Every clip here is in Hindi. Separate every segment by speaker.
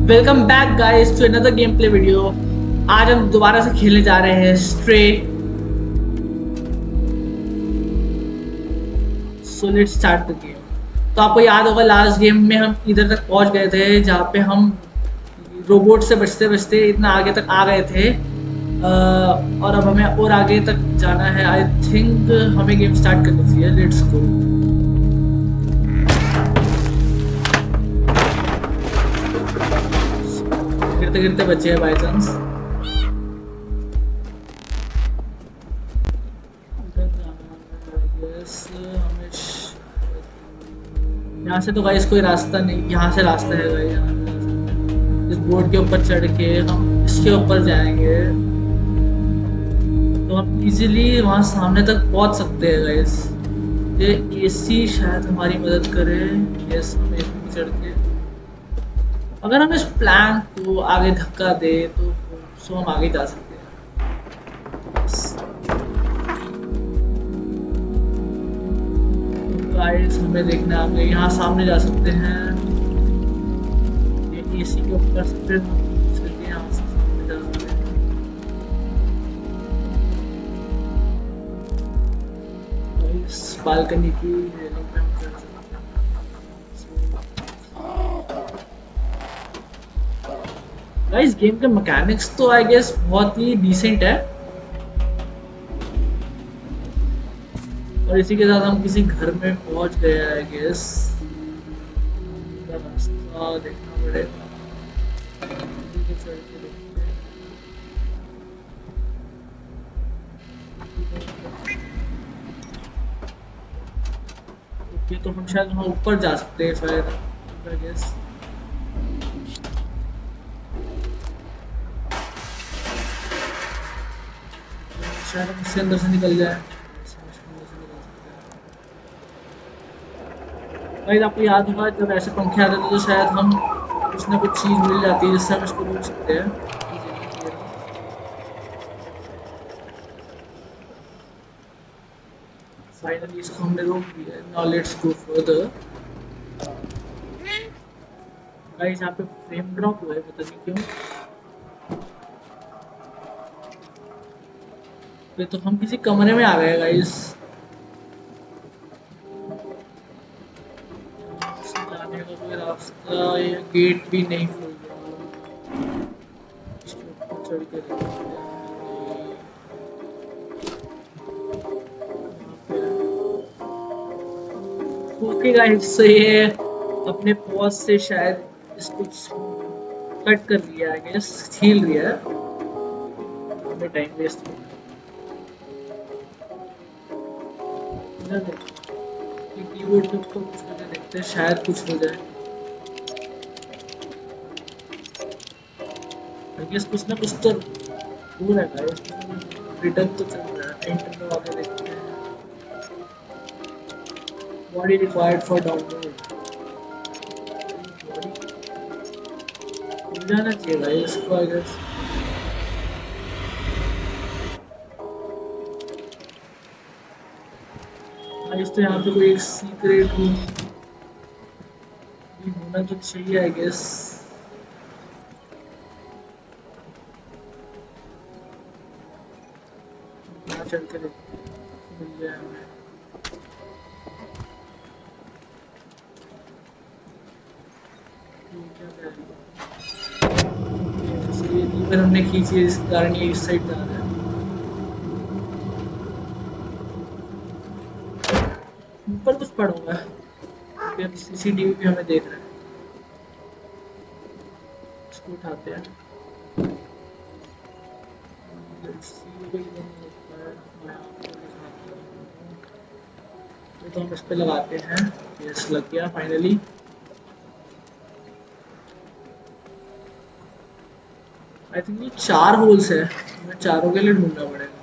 Speaker 1: Welcome back guys to another game play video. आज हम दोबारा से खेलने जा रहे हैं stray. So let's start the game. तो आपको याद होगा लास्ट गेम में हम इधर तक पहुंच गए थे जहाँ पे हम रोबोट से बचते बचते इतना आगे तक आ गए थे। और अब हमें और आगे तक जाना है। आई थिंक हमें गेम स्टार्ट करनी चाहिए। Let's go. गिरते गिरते बचे हैं बाई चांस। यहाँ से तो गाइस कोई रास्ता नहीं, यहाँ से रास्ता है गाइस। यहाँ से रास्ता। इस बोर्ड के ऊपर चढ़ के हम इसके ऊपर जाएंगे तो हम इजीली वहाँ सामने तक पहुँच सकते हैं गाइस। ये एसी शायद हमारी मदद करे। यस, हम एसी में चढ़ के अगर हम इस प्लान को आगे धक्का दे तो हम आगे जा सकते हैं। गाइस हमें देखना है, यहाँ सामने जा सकते हैं। ये एसी के ऊपर से फिर हम चलके यहाँ से सामने जा सकते हैं। इस बालकनी की रेलिंग पे हम चढ़ सकते हैं। गाइस गेम के मैकेनिक्स तो आई गेस बहुत ही डिसेंट है। और इसी के साथ हम किसी घर में पहुंच गए आई गेस। रास्ता देखना पड़ेगा। ये तो हम शायद वहाँ ऊपर जा सकते हैं शायद आई गेस। शायद हम इसके अंदर से निकल जाए। गाइस आपको याद होगा जब ऐसे पंखे आते थे तो शायद हम कुछ ना कुछ चीज़ मिल जाती है जिससे हम इसको रोक सकते हैं। फाइनली इसको हमने रोक दिया। Now let's go further. Guys यहाँ पे फ्रेम ड्रॉप हुआ है, पता नहीं क्यों। तो हम किसी कमरे में आ गए गाइस। जाने का कोई रास्ता या गेट भी नहीं खुल रहा। इसके ऊपर चढ़ के ओके गाइस, ये अपने पॉज से शायद इसको कट कर लिया है, गेस छील लिया है। हमें टाइम वेस्ट हो कीबोर्ड के ऊपर कुछ करके देखते हैं, शायद कुछ हो जाए। आई गेस कुछ ना कुछ तो हो रहा है गाइस। रिटर्न तो चल रहा है। इंटर में आगे देखते हैं। Body required for download. मिल जाना चाहिए भाई इसको आई गेस। गाइस तो यहाँ पे कोई एक सीक्रेट रूम भी होना तो चाहिए आई गेस। यहाँ चल के मिल जाए हमें। ये लीवर हमने खींची है, इस कारण ये इस साइड जा रहा है। ऊपर कुछ पड़ा हुआ है। अब सीसीटीवी भी हमें देख रहा है। इसको उठाते हैं। तो हम इस पे लगाते हैं। यस, लग गया फाइनली। आई थिंक ये 4 होल्स है, हमें चारों के लिए ढूंढना पड़ेगा।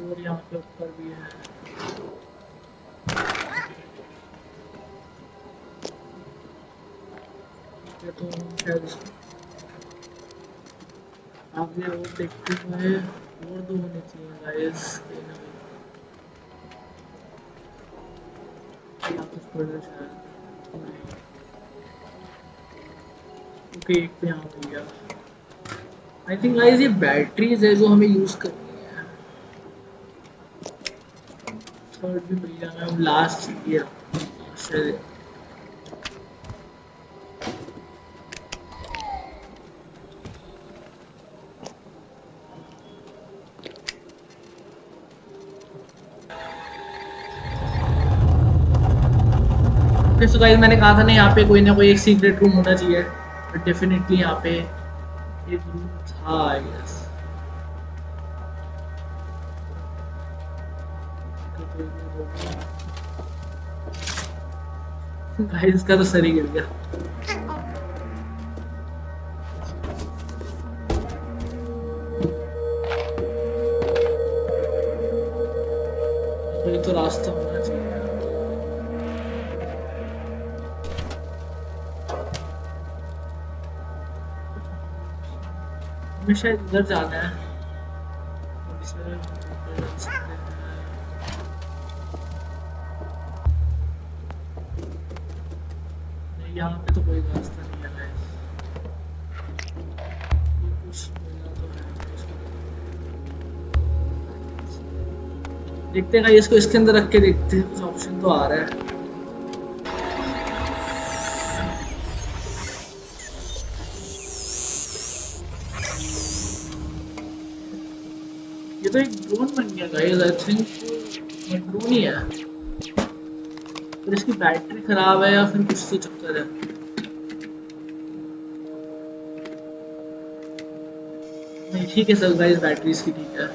Speaker 1: और यहाँ पे ऊपर भी है। ये तो शायद आगे और देखते हुए और 2 होने चाहिए गाइस। यहाँ कुछ पड़ रहा है शायद। ओके एक पे यहाँ मिल गया। आई थिंक गाइस ये बैटरीज है जो हमें यूज करनी है। थर्ड भी मिल गया। मैं लास्ट ये शायद तो गाइस मैंने कहा था ना यहाँ पे कोई ना कोई एक सीक्रेट रूम होना चाहिए। बट डेफिनेटली यहाँ पे एक रूम था आई गेस। गाइस का तो सर ही गिर गया। ये तो रास्ता होना चाहिए। हमें शायद इधर जाना है। नहीं यहाँ पे तो कोई रास्ता नहीं है गाइस। ये कुछ मिला तो है। देखते हैं इसको इसके अंदर रख के देखते हैं कुछ ऑप्शन तो आ रहा है। ये तो एक ड्रोन बन गया गाइस। आई थिंक ड्रोन ही है। फिर इसकी बैटरी खराब है या फिर कुछ तो चक्कर है। नहीं ठीक है सर गाइस बैटरी इसकी ठीक है।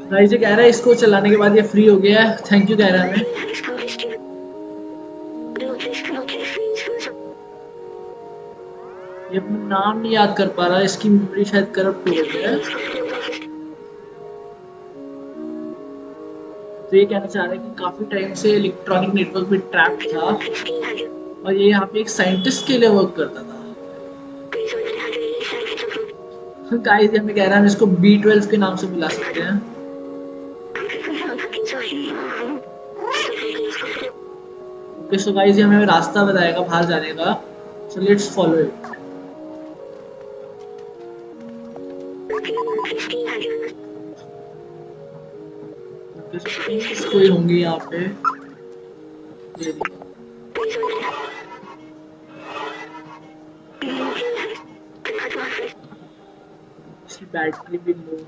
Speaker 1: गाइस ये कह रहा है इसको चलाने के बाद ये फ्री हो गया है। थैंक यू कह रहा है हमें। ये अपना नाम नहीं याद कर पा रहा। इसकी मेमोरी शायद करप्ट हो गई है। तो ये कहना चाह रहा है कि काफी टाइम से इलेक्ट्रॉनिक नेटवर्क में ट्रैप था और ये यहाँ पे एक साइंटिस्ट के लिए वर्क करता था। गाइस हमें कह रहा है हम इसको B12 के नाम से बुला सकते हैं। ओके सो गाइस ये हमें रास्ता बताएगा बाहर जाने का। So let's follow it. कोई होंगे यहाँ पे। इसकी बैटरी भी लो है।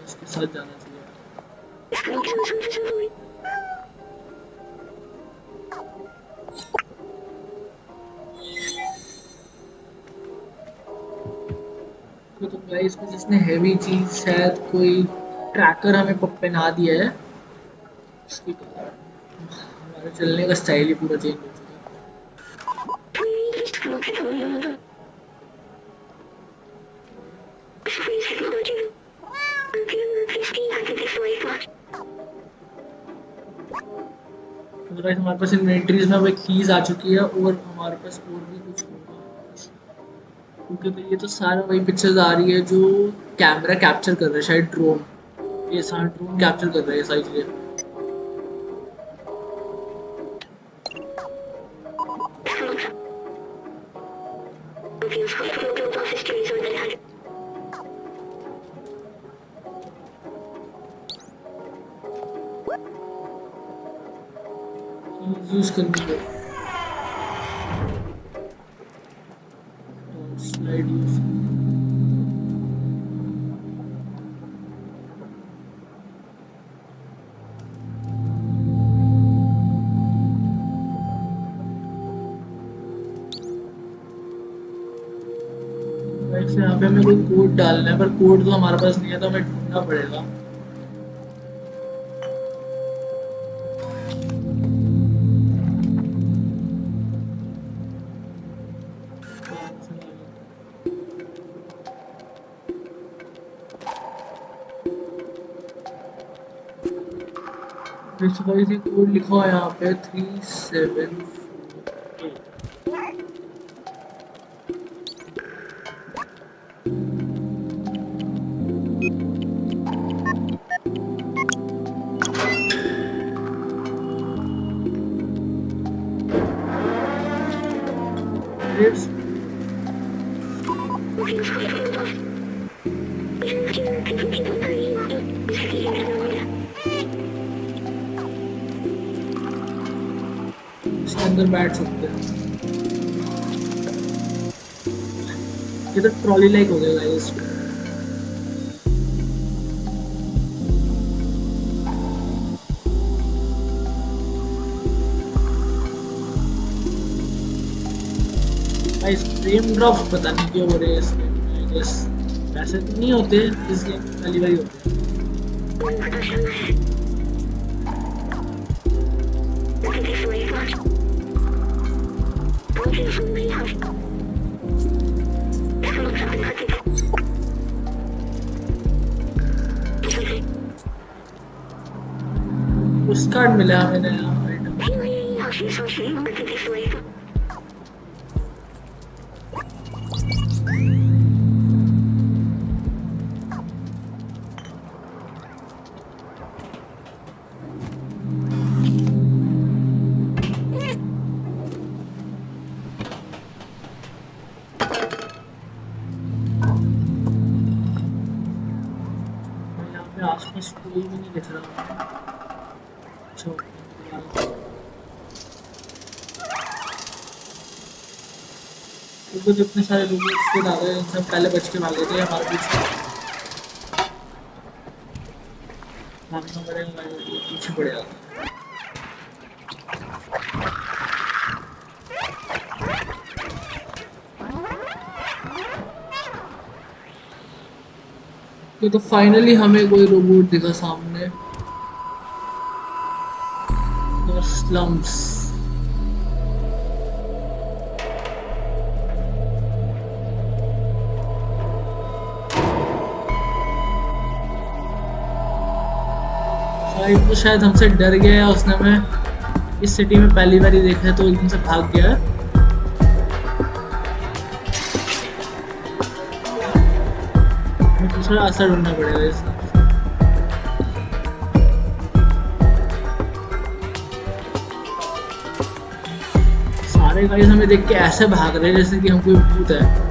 Speaker 1: इसके साथ जाना चाहिए। तो गाइस कुछ इसने हैवी चीज शायद कोई ट्रैकर हमें पहना दिया है। इसके कारण हमारे चलने का स्टाइल ही पूरा चेंज हो चुका है। हमारे पास इन्वेंटरीज में अब एक कीज आ चुकी है और हमारे पास और भी कुछ होगा क्योंकि तो ये तो सारा वही पिक्चर्स आ रही है जो कैमरा कैप्चर कर रहा है शायद ड्रोन। ये सारा ड्रोन कैप्चर कर रहा है सारी चीजें। यूज करनी है स्लाइड यूज। यहाँ पे हमें कोई कोड डालना है, पर कोड तो हमारे पास नहीं है, तो हमें ढूंढना पड़ेगा। कोड लिखा हुआ है यहाँ पे 374। इसके अंदर बैठ सकते हैं। ये तो ट्रॉली लाइक हो गया गाइस। गाइस फ्रेम ड्रॉप पता नहीं क्यों हो रहे हैं इसमें। आई गेस वैसे तो नहीं होते, इस गेम में पहली बार ही होते हैं। उस कार्ड मिला हमें नया आइटम। आसपास कोई भी नहीं दिख रहा। तो जितने सारे लोग इसके आ गए, सब पहले बच के भागे थे हमारे पीछे। भागना पड़ेगा, पीछे पड़ जाता। तो फाइनली हमें कोई रोबोट दिखा सामने। स्लम्स। तो शायद हमसे डर गया है, उसने हमें इस सिटी में पहली बार ही देखा है तो एकदम से भाग गया है। दूसरा असर ढूंढना पड़ेगा इसका। सारे गाइस हमें देख के ऐसे भाग रहे हैं जैसे कि हम कोई भूत है।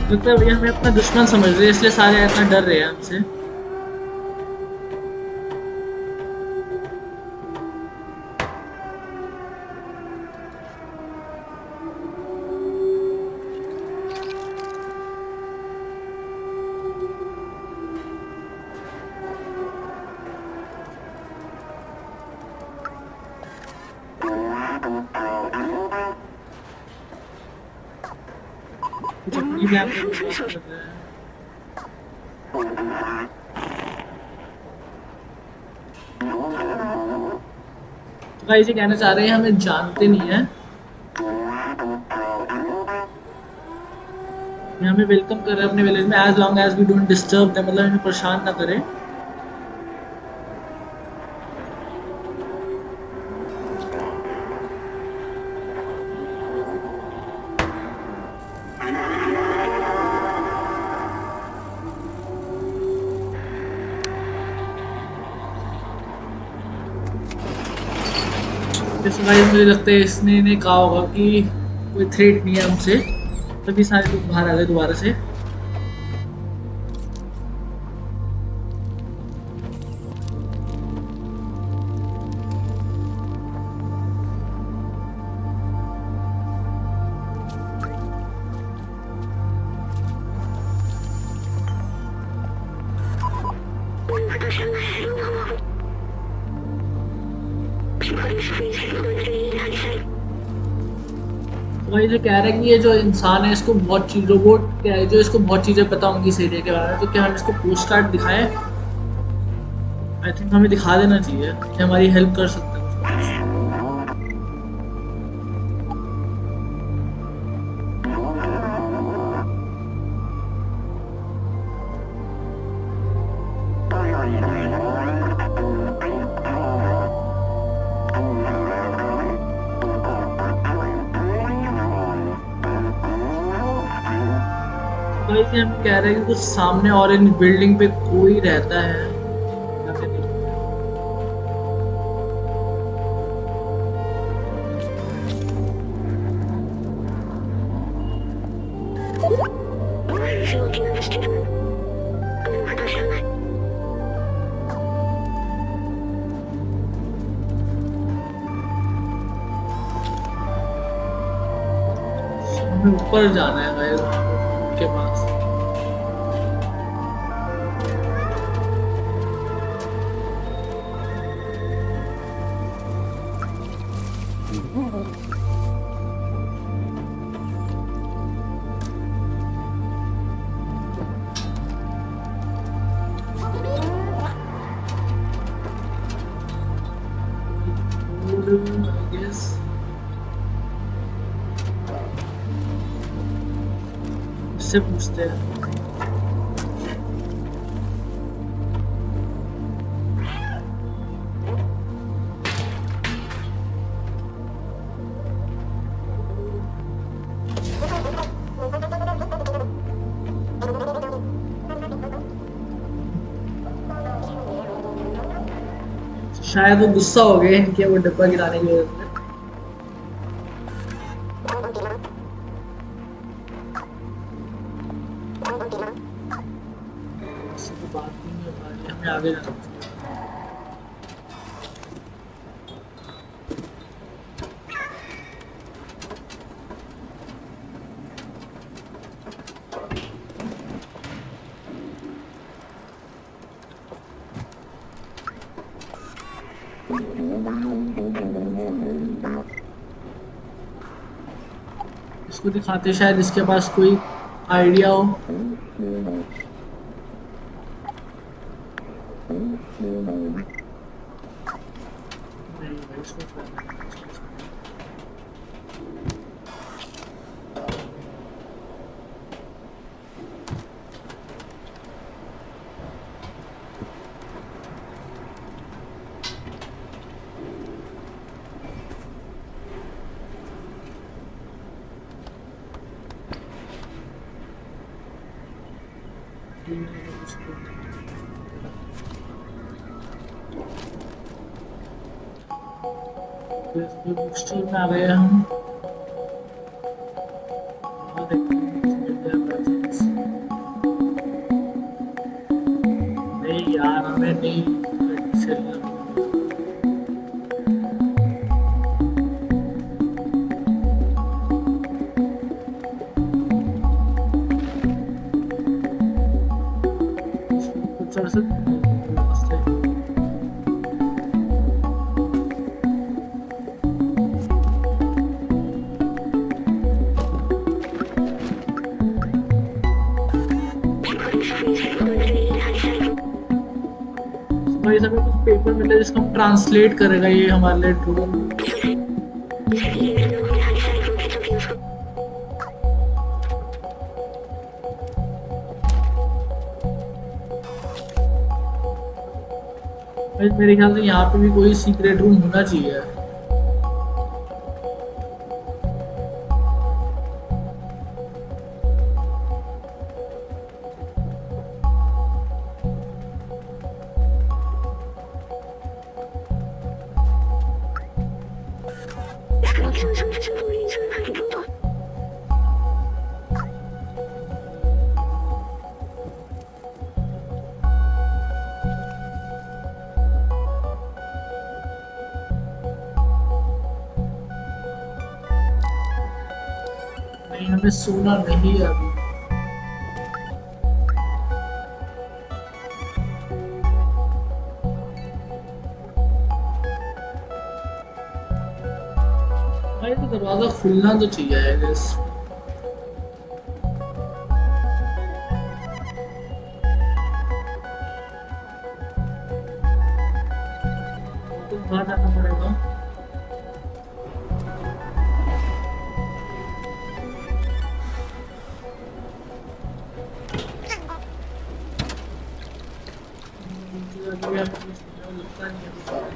Speaker 1: मतलब ये हमें अपना दुश्मन समझ रहे हैं, इसलिए सारे इतना डर रहे हैं हमसे। तो गाइस ये कहना चाह रहे हैं हमें जानते नहीं है, ये हमें वेलकम कर रहे हैं अपने विलेज में, as long as we don't disturb them, मतलब हमें परेशान ना करें। मुझे लगता है इसने ने कहा होगा कि कोई थ्रेट नहीं है हमसे, तभी सारे लोग बाहर आ गए दोबारा से। वही जो कह रहे हैं कि ये जो इंसान है इसको बहुत चीज रोबोट क्या है जो इसको बहुत चीज़ें पता होंगी इस एरिया के बारे में, तो क्या हम इसको पोस्ट कार्ड दिखाएं? आई थिंक हमें दिखा देना चाहिए, ये हमारी हेल्प कर सकता है कुछ। भाई से हम कह रहे हैं कि कुछ सामने ऑरेंज बिल्डिंग पे कोई रहता है, जाके देखते हैं। हमें ऊपर जाना है भाई के पास। I guess इससे पूछते हैं। शायद वो गुस्सा हो गए इनके वो डब्बा गिराने की वजह से। इससे तो बात नहीं हो पा रही, हमें आगे जाना चाहिए। इसको दिखाते शायद इसके पास कोई आइडिया हो। नहीं भाई इसको करना है, इसको करना है। बुक स्टोर में आ गए हम। और देखते हैं कुछ मिल जाए परचेज। नहीं यार हमें नहीं चलना। कुछ चढ़ सकते हैं रास्ते। भाई हमें कुछ पेपर मिला जिसको हम ट्रांसलेट करेगा ये हमारे लिए ड्रोन। भाई मेरे ख्याल से यहाँ पे भी कोई सीक्रेट रूम होना चाहिए। नहीं हमें सोना नहीं है अभी। भाई तो दरवाजा खुलना तो चाहिए आई गेस। तो बाहर जाना पड़ेगा। अभी हमें कुछ लगता नहीं है कुछ।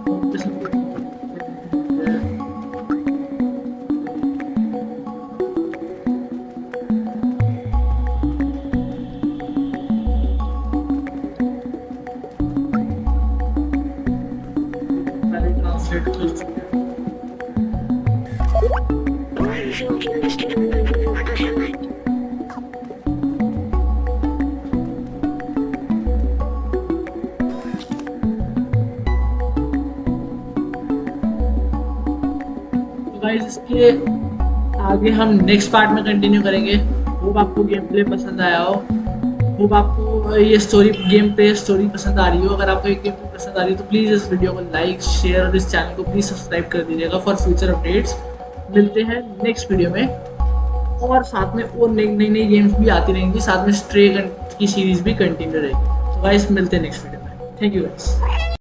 Speaker 1: वापस हम लोग पहले ट्रांसलेट कर चुके हैं। तो गाइस इसके आगे हम नेक्स्ट पार्ट में कंटिन्यू करेंगे। होप आपको गेम प्ले पसंद आया हो। होप आपको ये स्टोरी गेम प्ले स्टोरी पसंद आ रही हो। अगर आपको ये गेम प्ले पसंद आ रही है तो प्लीज़ इस वीडियो को लाइक शेयर और इस चैनल को प्लीज़ सब्सक्राइब कर दीजिएगा फॉर फ्यूचर अपडेट्स। मिलते हैं नेक्स्ट वीडियो में और साथ में और नई नई नई गेम्स भी आती रहेंगी। साथ में स्ट्रे की सीरीज भी कंटिन्यू रहेगी। तो गाइस मिलते हैं नेक्स्ट वीडियो में। Thank you guys.